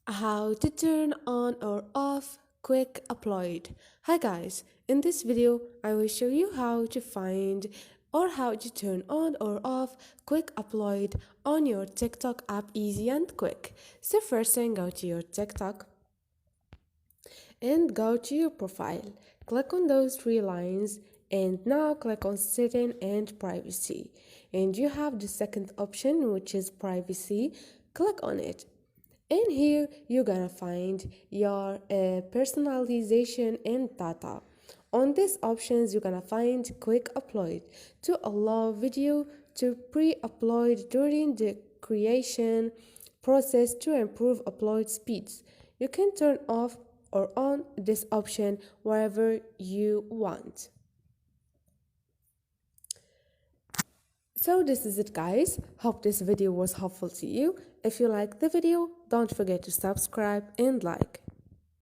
How to turn on or off quick upload. Hi guys, in this video I will show you how to find or how to turn on or off quick upload on your TikTok app easy and quick. So first thing, go to your TikTok and go to your profile. Click on those three lines and now click on setting and privacy. And you have the second option, which is privacy. Click on it. And here you're gonna find your personalization and data. On these options, you're gonna find quick upload to allow video to pre-upload during the creation process to improve upload speeds. You can turn off or on this option wherever you want. So this is it guys, hope this video was helpful to you. If you like the video, don't forget to subscribe and like.